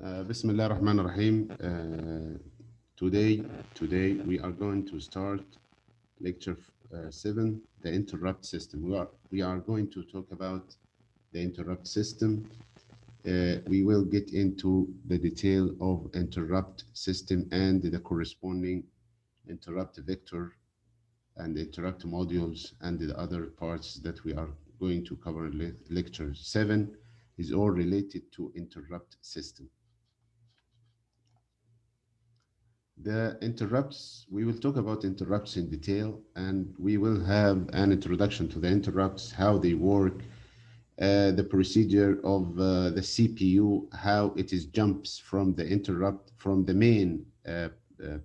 Bismillah ar-Rahman ar-Rahim. Today we are going to start lecture 7, the interrupt system. We are going to talk about the interrupt system. We will get into the detail of interrupt system and the corresponding interrupt vector and interrupt modules and the other parts that we are going to cover in lecture 7 is all related to interrupt system. The interrupts, we will talk about interrupts in detail, and we will have an introduction to the interrupts, how they work, the procedure of the CPU, how it is jumps from the interrupt, from the main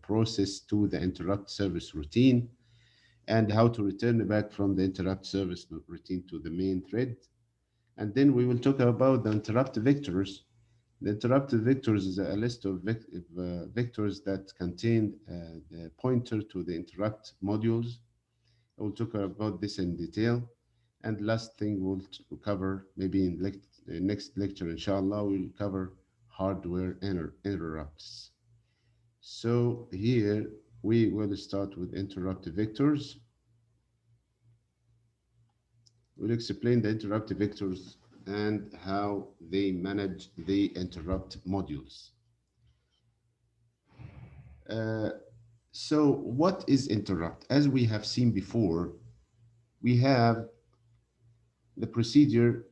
process to the interrupt service routine, and how to return back from the interrupt service routine to the main thread. And then we will talk about the interrupt vectors. The interrupted vectors is a list of vectors that contain the pointer to the interrupt modules. I will talk about this in detail. And last thing we'll cover, maybe in next lecture, inshallah, we'll cover hardware interrupts. So here we will start with interrupt vectors. We'll explain the interrupt vectors and how they manage the interrupt modules. Uh, so what is interrupt? As we have seen before, we have the procedure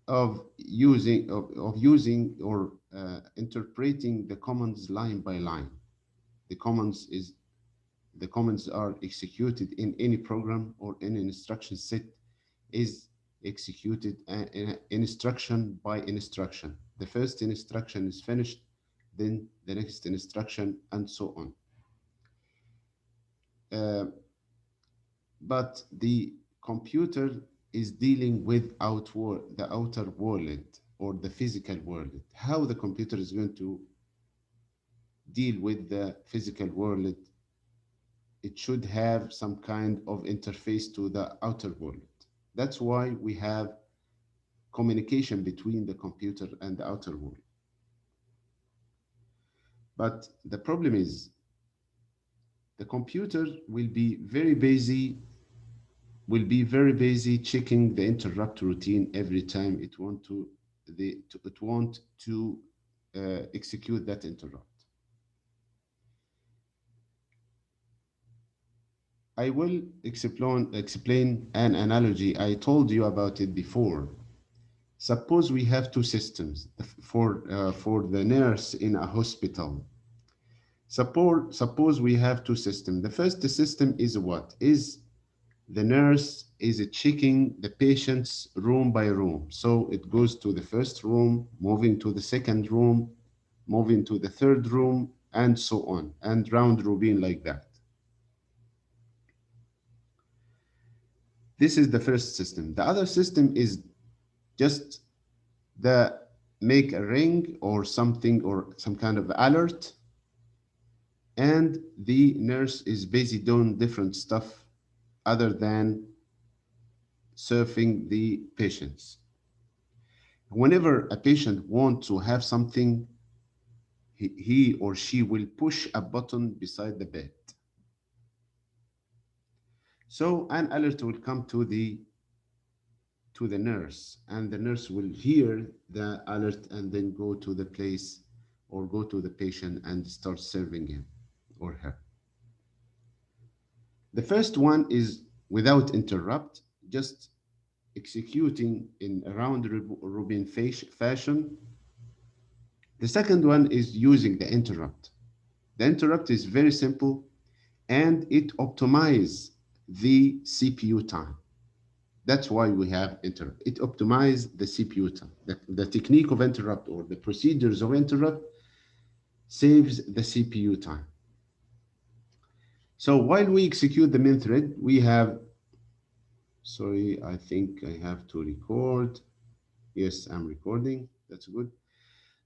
of using or interpreting the commands line by line. The commands is the commands are executed in any program or any instruction set is executed instruction by instruction. The first instruction is finished, then the next instruction, and so on. Uh, but the computer is dealing with the outer world or the physical world. How the computer is going to deal with the physical world, it should have some kind of interface to the outer world. That's why we have communication between the computer and the outer world. But the problem is the computer will be very busy checking the interrupt routine every time it want to execute that interrupt. I will explain an analogy. I told you about it before. Suppose we have two systems for the nurse in a hospital. Suppose we have two systems. The first system is what? Is the nurse is checking the patients room by room. So it goes to the first room, moving to the second room, moving to the third room, and so on, and round robin like that. This is the first system. The other system is just the make a ring or something or some kind of alert, and the nurse is busy doing different stuff other than serving the patients. Whenever a patient wants to have something, he or she will push a button beside the bed. So an alert will come to the nurse, and the nurse will hear the alert and then go to the place or go to the patient and start serving him or her. The first one is without interrupt, just executing in a round robin fashion. The second one is using the interrupt. The interrupt is very simple and it optimizes the CPU time. That's why we have interrupt. It optimizes the CPU time. The technique of interrupt or the procedures of interrupt saves the CPU time. So while we execute the main thread, we have, sorry, I think I have to record. Yes, I'm recording. That's good.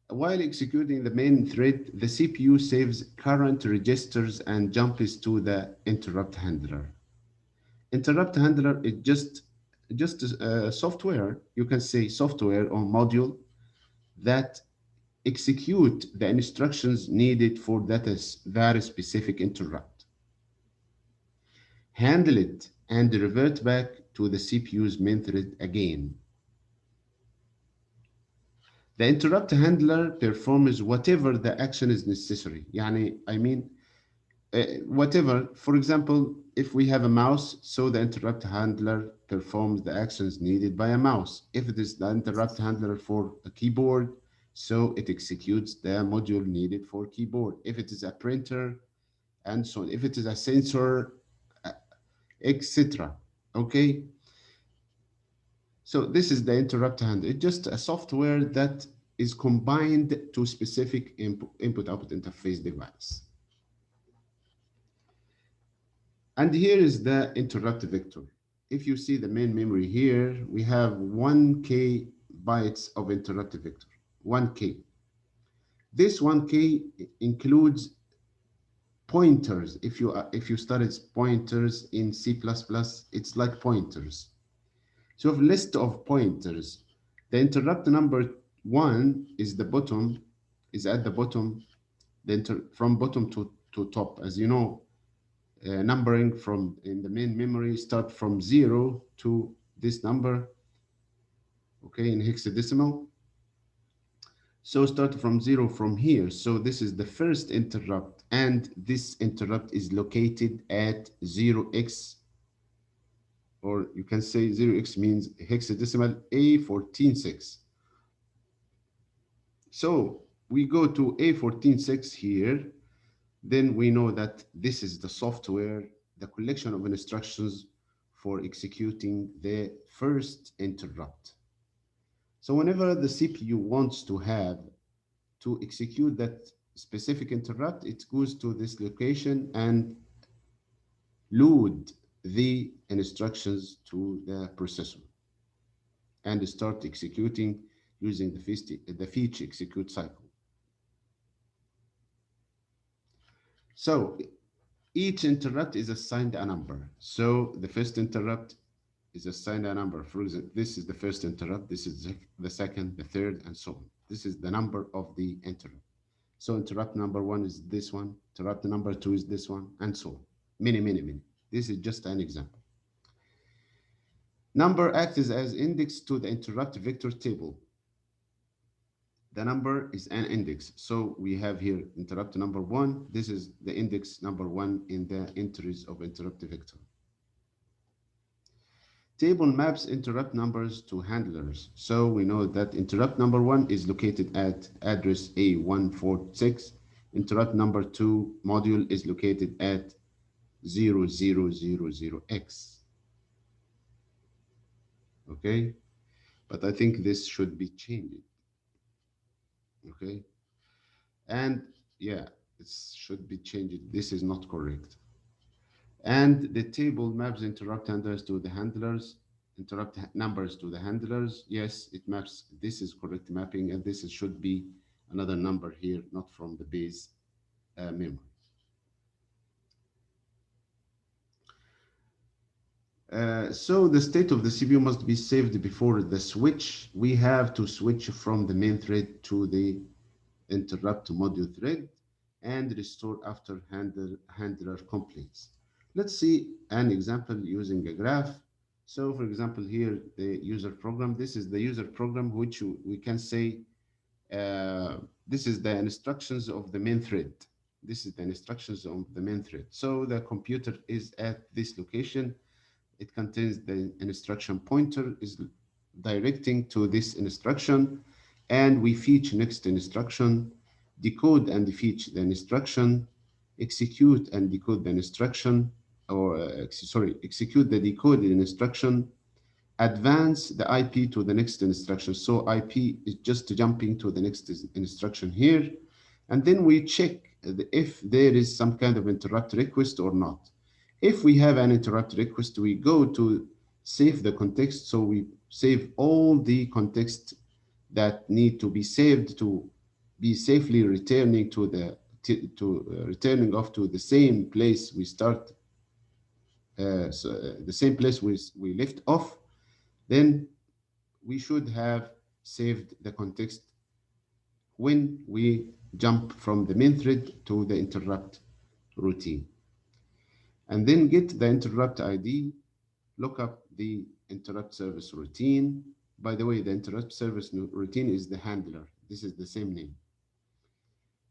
While executing the main thread, the CPU saves current registers and jumps to the interrupt handler. Interrupt handler is just software, you can say software or module that execute the instructions needed for that specific interrupt, handle it, and revert back to the CPU's main thread again. The interrupt handler performs whatever the action is necessary. يعني, I mean, whatever. For example, if we have a mouse, so the interrupt handler performs the actions needed by a mouse. If it is the interrupt handler for a keyboard, so it executes the module needed for keyboard. If it is a printer, and so on. If it is a sensor, uh, etc. Okay, so this is the interrupt handler. It's just a software that is combined to specific input-output interface device. And here is the interrupt vector. If you see the main memory here, we have 1K bytes of interrupt vector, 1K. This 1K includes pointers. If you studied pointers in C++, it's like pointers. So a list of pointers. The interrupt number one is the bottom, is at the bottom, from bottom to top. As you know, numbering from in the main memory start from 0 to this number, okay, in hexadecimal. So start from 0 from here. So this is the first interrupt, and this interrupt is located at 0x, or you can say 0x means hexadecimal A146. So we go to A146 here, then we know that this is the software, the collection of instructions for executing the first interrupt. So whenever the CPU wants to execute that specific interrupt, it goes to this location and load the instructions to the processor and start executing using the fetch execute cycle. So each interrupt is assigned a number. So the first interrupt is assigned a number. For example, this is the first interrupt, this is the second, the third, and so on. This is the number of the interrupt. So interrupt number one is this one, interrupt number two is this one, and so on. Many, many, many. This is just an example. Number acts as index to the interrupt vector table. The number is an index. So we have here interrupt number one. This is the index number one in the entries of interrupt vector. Table maps interrupt numbers to handlers. So we know that interrupt number one is located at address A146. Interrupt number two module is located at 0000X. Okay, but I think this should be changed. Okay, and yeah, it should be changed. This is not correct. And the table maps interrupt handlers to the handlers, interrupt numbers to the handlers. Yes, it maps. This is correct mapping, and this should be another number here, not from the base memory. So the state of the CPU must be saved before the switch. We have to switch from the main thread to the interrupt module thread and restore after handler completes. Let's see an example using a graph. So for example, here, the user program, this is the user program, which we can say, this is the instructions of the main thread. This is the instructions of the main thread. So the computer is at this location. It contains the instruction pointer is directing to this instruction, and we fetch next instruction, decode and fetch the instruction, execute and decode the instruction, or execute the decoded instruction, advance the IP to the next instruction. So IP is just jumping to the next instruction here, and then we check if there is some kind of interrupt request or not. If we have an interrupt request, we go to save the context. So we save all the context that need to be saved to be safely returning to the returning off to the same place we start, the same place we left off. Then we should have saved the context when we jump from the main thread to the interrupt routine. And then get the interrupt ID, look up the interrupt service routine. By the way, the interrupt service routine is the handler. This is the same name.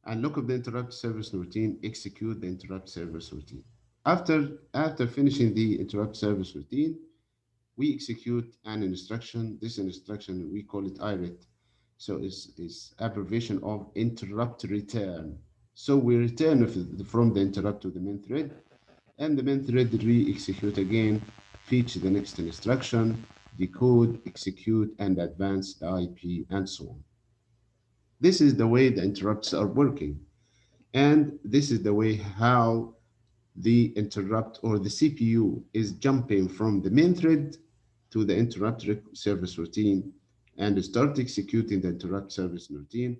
And look up the interrupt service routine, execute the interrupt service routine. After finishing the interrupt service routine, we execute an instruction. This instruction, we call it IRET. So it's abbreviation of interrupt return. So we return from the interrupt to the main thread, and the main thread re-execute again, fetch the next instruction, decode, execute, and advance the IP, and so on. This is the way the interrupts are working. And this is the way how the interrupt or the CPU is jumping from the main thread to the interrupt service routine and start executing the interrupt service routine.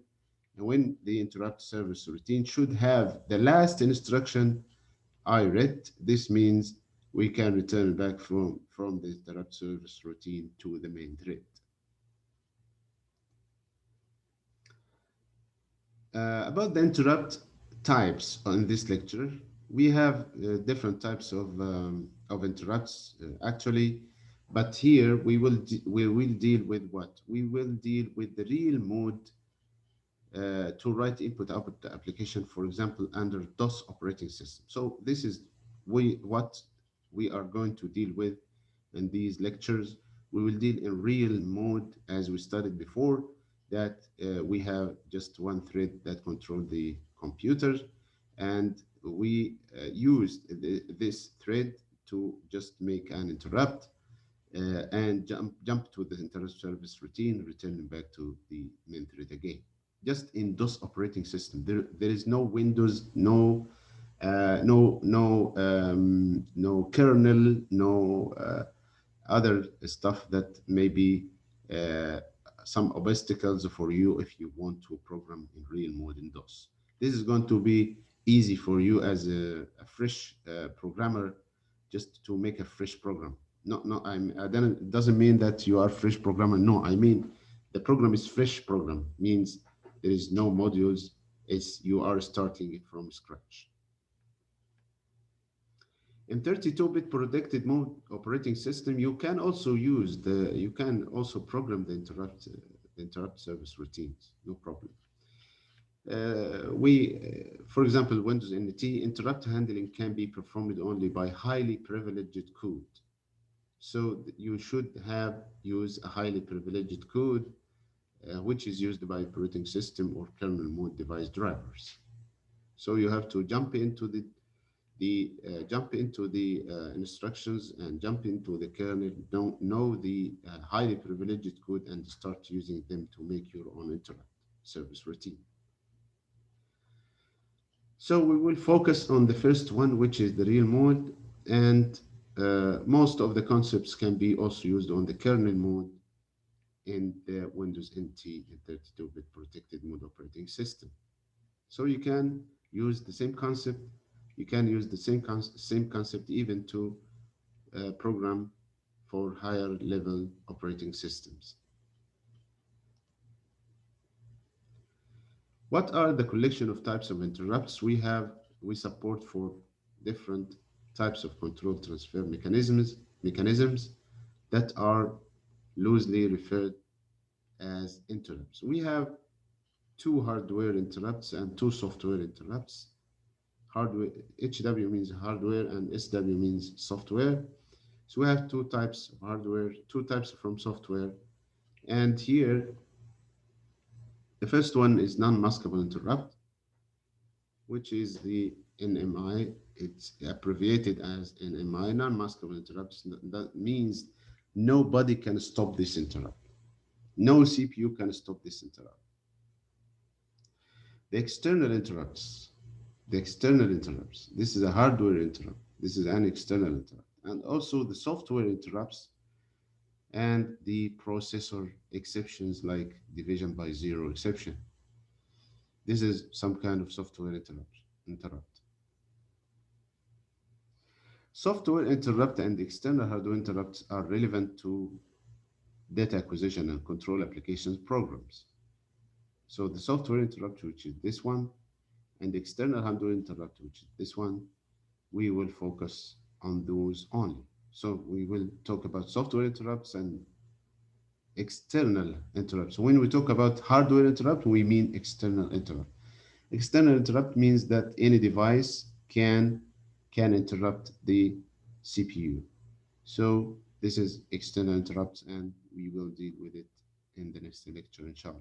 And when the interrupt service routine should have the last instruction I read, this means we can return back from the interrupt service routine to the main thread. About the interrupt types in this lecture, we have different types of interrupts actually, but here we will deal with what? We will deal with the real mode to write input output application, for example, under DOS operating system. So this is what we are going to deal with in these lectures. We will deal in real mode as we studied before, that we have just one thread that control the computer, and we use this thread to just make an interrupt and jump to the interrupt service routine, returning back to the main thread again. Just in DOS operating system, there is no Windows, no kernel, no other stuff that may be uh, some obstacles for you if you want to program in real mode in DOS. This is going to be easy for you as a fresh programmer, just to make a fresh program. No, I don't, it doesn't mean that you are fresh programmer. No, I mean the program is fresh program, means there is no modules. It's you are starting it from scratch. In 32-bit protected mode operating system, you can also program the interrupt service routines, no problem. For example, Windows NT interrupt handling can be performed only by highly privileged code. So you should have use a highly privileged code, which is used by operating system or kernel mode device drivers. So you have to jump into the instructions and jump into the kernel, know the highly privileged code, and start using them to make your own interrupt service routine. So we will focus on the first one, which is the real mode, and most of the concepts can be also used on the kernel mode in the Windows NT and 32-bit protected mode operating system. So you can use the same concept. You can use the same concept even to program for higher level operating systems. What are the collection of types of interrupts we support for different types of control transfer mechanisms that are loosely referred as interrupts. We have two hardware interrupts and two software interrupts. Hardware, HW means hardware and SW means software. So we have two types of hardware, two types from software. And here, the first one is non-maskable interrupt, which is the NMI. It's abbreviated as NMI, non-maskable interrupts. That means nobody can stop this interrupt. No CPU can stop this interrupt. The external interrupts, this is a hardware interrupt. This is an external interrupt. And also the software interrupts and the processor exceptions like division by zero exception. This is some kind of software interrupt. Software interrupt and external hardware interrupts are relevant to data acquisition and control applications programs. So the software interrupt, which is this one, and the external handle interrupt, which is this one, we will focus on those only. So we will talk about software interrupts and external interrupts. When we talk about hardware interrupt, we mean external interrupt. External interrupt means that any device can interrupt the CPU. So this is external interrupts, and we will deal with it in the next lecture, inshallah.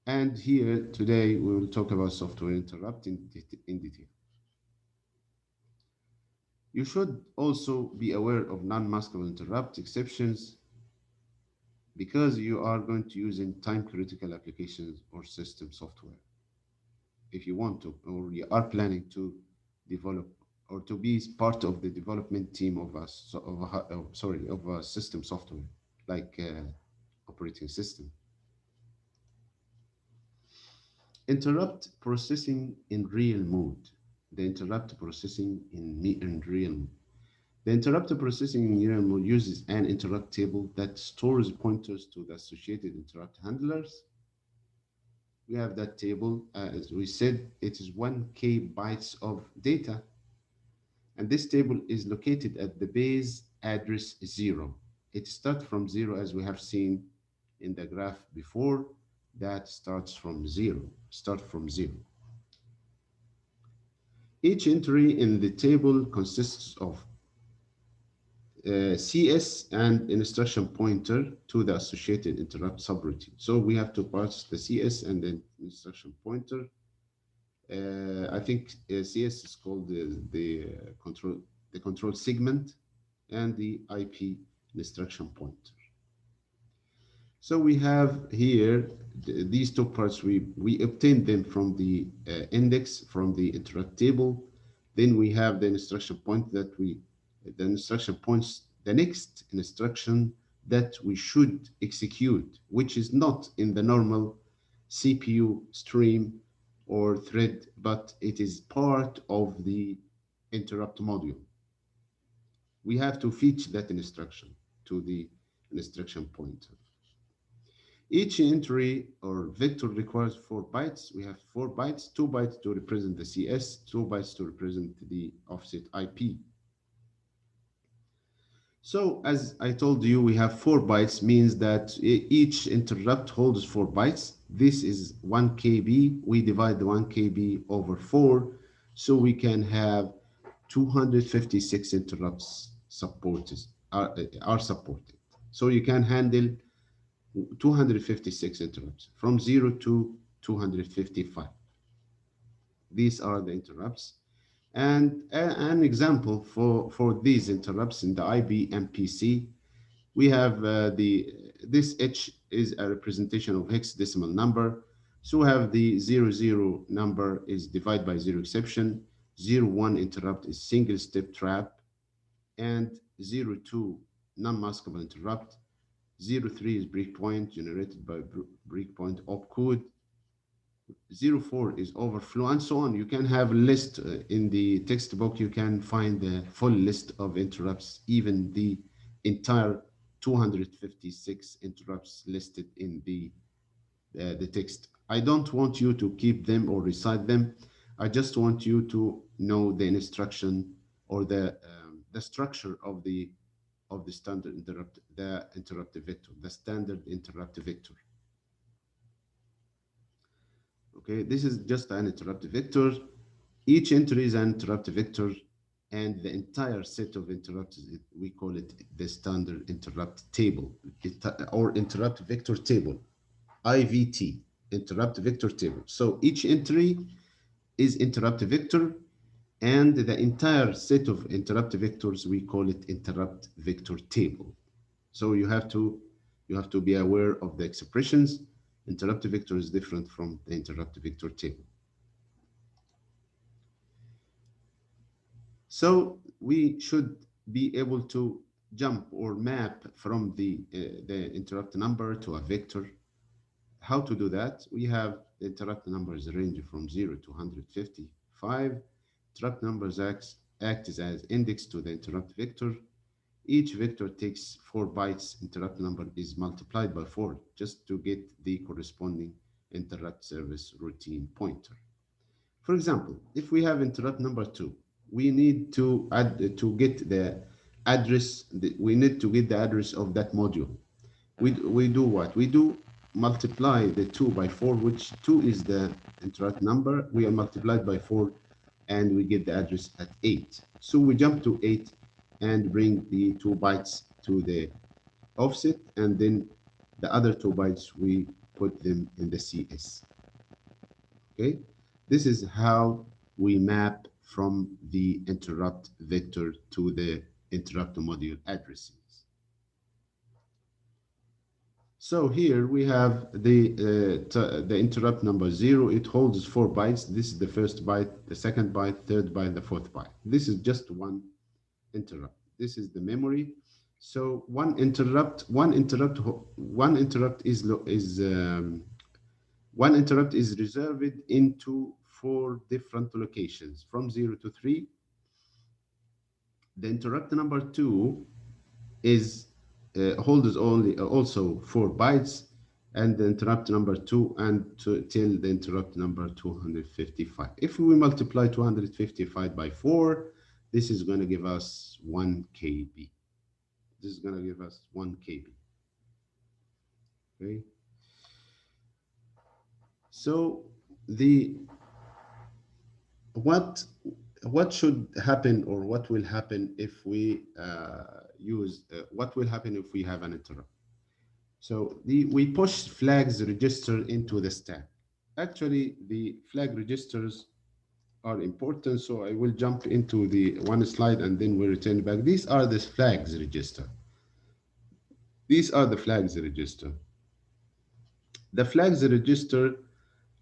And here today we will talk about software interrupt in detail. You should also be aware of non-maskable interrupt exceptions because you are going to use in time critical applications or system software. If you want to, or you are planning to develop or to be part of the development team of of a system software like operating system. Interrupt processing in real mode. The interrupt processing in real mode. The interrupt processing in real mode uses an interrupt table that stores pointers to the associated interrupt handlers. We have that table, as we said, it is 1K bytes of data, and this table is located at the base address 0. It starts from 0, as we have seen in the graph before. That starts from 0. Start from 0. Each entry in the table consists of CS and instruction pointer to the associated interrupt subroutine. So we have two parts, the CS and the instruction pointer. I think CS is called the control segment, and the IP instruction pointer. So we have here these two parts. We obtained them from the index from the interrupt table. Then we have the instruction point that the instruction points the next instruction that we should execute, which is not in the normal CPU stream or thread, but it is part of the interrupt module. We have to fetch that instruction to the instruction pointer. Each entry or vector requires 4 bytes. We have 4 bytes, 2 bytes to represent the CS, 2 bytes to represent the offset IP. So as I told you, we have 4 bytes, means that each interrupt holds 4 bytes. This is 1 KB. We divide the 1 KB over 4, so we can have 256 interrupts are supported. So you can handle 256 interrupts from 0 to 255. These are the interrupts. And an example for these interrupts in the IBM PC, we have this H is a representation of hexadecimal number. So we have the 00 number is divided by 0 exception, 01 interrupt is single step trap, and 02 non-maskable interrupt, 03 is breakpoint generated by breakpoint opcode, 04 is overflow, and so on. You can have a list in the textbook. You can find the full list of interrupts, even the entire 256 interrupts listed in the text. I don't want you to keep them or recite them. I just want you to know the instruction or the structure of the standard interrupt, the interrupted vector, the standard interrupted vector. Okay, this is just an interrupted vector. Each entry is an interrupted vector, and the entire set of interrupts, we call it the standard interrupt table, or interrupt vector table, IVT, interrupt vector table. So each entry is interrupt vector, and the entire set of interrupt vectors, we call it interrupt vector table. So you have to be aware of the expressions. Interrupt vector is different from the interrupt vector table. So we should be able to jump or map from the interrupt number to a vector. How to do that? We have the interrupt numbers range from 0 to 155. Interrupt numbers act as index to the interrupt vector. Each vector takes 4 bytes. Interrupt number is multiplied by 4 just to get the corresponding interrupt service routine pointer. For example, if we have interrupt number two, we need to add to get the address. We need to get the address of that module. We do what? We do multiply the 2 by 4, which 2 is the interrupt number. We are multiplied by 4 and we get the address at 8. So we jump to 8 and bring the 2 bytes to the offset, and then the other 2 bytes we put them in the CS. Okay, this is how we map from the interrupt vector to the interrupt module addresses. So here we have the interrupt number 0. It holds 4 bytes. This is the first byte, the second byte, third byte, the fourth byte. This is just one interrupt. This is the memory. So one interrupt is reserved into 4 different locations from 0 to 3. The interrupt number 2 is holds only also 4 bytes, and the interrupt number 2 and till the interrupt number 255. If we multiply 255 by 4, this is going to give us 1 KB. This is going to give us 1 KB. Okay. So the what should happen, or what will happen if we what will happen if we have an interrupt? So we push flags register into the stack. Actually, the flag registers are important, so I will jump into the one slide and then we return back. These are the flags register. These are the flags register. The flags register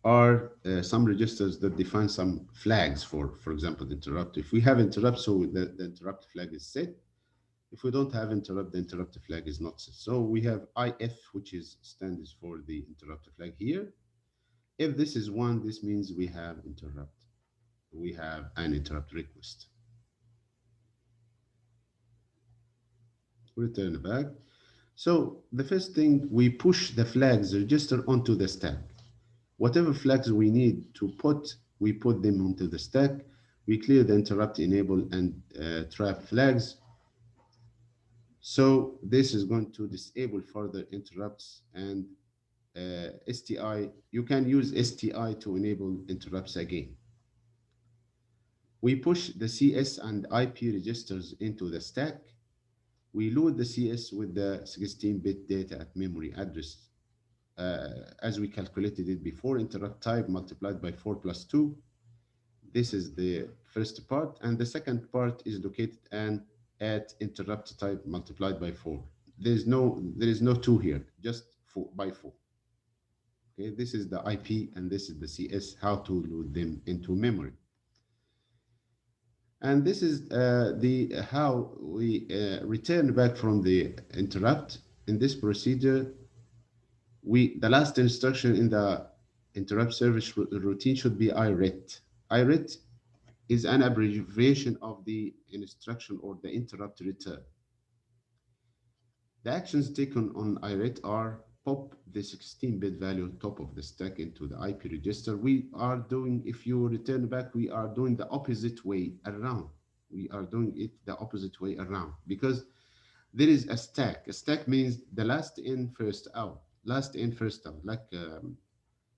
are some registers that define some flags for example, the interrupt. If we have interrupt, so the interrupt flag is set. If we don't have interrupt, the interrupt flag is not set. So we have IF, which stands for the interrupt flag here. If this is 1, this means we have interrupt. We have an interrupt request. Return back. So the first thing, we push the flags register onto the stack. Whatever flags we need to put, we put them onto the stack. We clear the interrupt, enable, and trap flags. So this is going to disable further interrupts, and STI, you can use STI to enable interrupts again. We push the CS and IP registers into the stack. We load the CS with the 16-bit data at memory address as we calculated it before, interrupt type multiplied by 4 plus 2. This is the first part, and the second part is located and at interrupt type multiplied by 4. There is no 2 here, just 4 by 4. Okay, this is the IP and this is the CS, how to load them into memory. And this is how we return back from the interrupt. In this procedure, the last instruction in the interrupt service routine should be IRET. IRET is an abbreviation of the instruction or the interrupt return. The actions taken on IRET are pop the 16-bit value top of the stack into the IP register. We are doing, if you return back, we are doing the opposite way around. We are doing it the opposite way around because there is a stack. A stack means the last in, first out. Last in, first out, like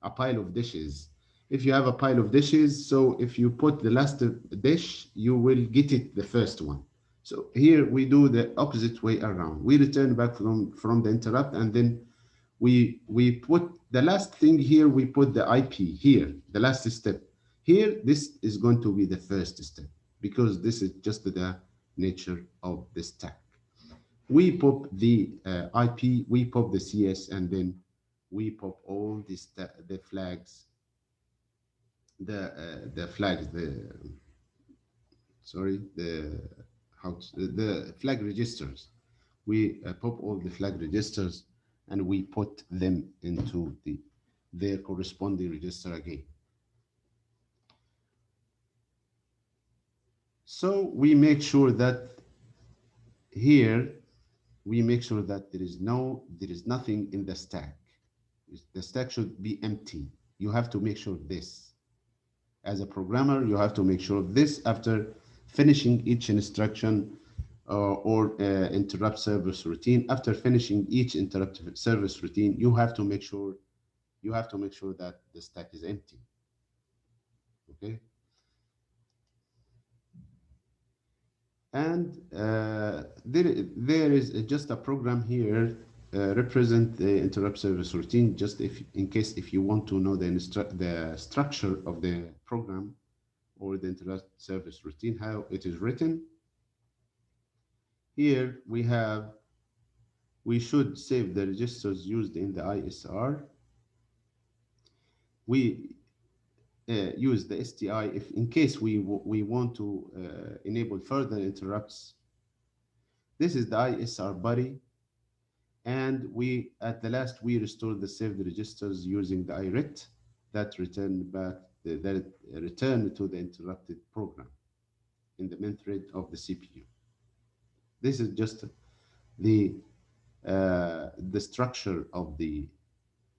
a pile of dishes. If you have a pile of dishes, so if you put the last dish, you will get it the first one. So here we do the opposite way around. We return back from the interrupt, and then we put the last thing here, we put the IP here, the last step. Here, this is going to be the first step because this is just the nature of the stack. We pop the IP, we pop the CS, and then we pop all the flags, the flags, the flag registers. We pop all the flag registers and we put them into their corresponding register again. So we make sure that here we make sure that there is nothing in the stack. The stack should be empty. You have to make sure of this. As a programmer, you have to make sure of this after finishing each instruction or interrupt service routine. After finishing each interrupt service routine, you have to make sure that the stack is empty. Okay. And there is just a program here represent the interrupt service routine, just if in case if you want to know the structure of the program or the interrupt service routine, how it is written. Here we should save the registers used in the ISR. We use the STI if in case we want to enable further interrupts. This is the ISR body, and we at the last we restore the saved registers using the IRET that return back that return to the interrupted program in the main thread of the CPU. This is just the structure of the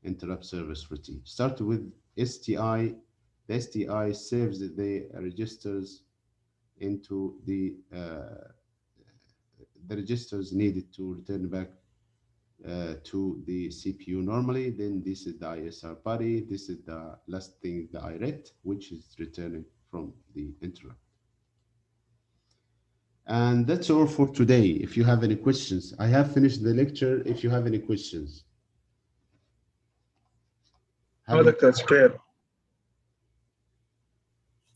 interrupt service routine. Start with STI. The STI saves the registers into the registers needed to return back to the CPU normally. Then this is the ISR body. This is the last thing, the IRET, which is returning from the interrupt. And that's all for today. If you have any questions, I have finished the lecture. If you have any questions. No, Doctor, it's clear.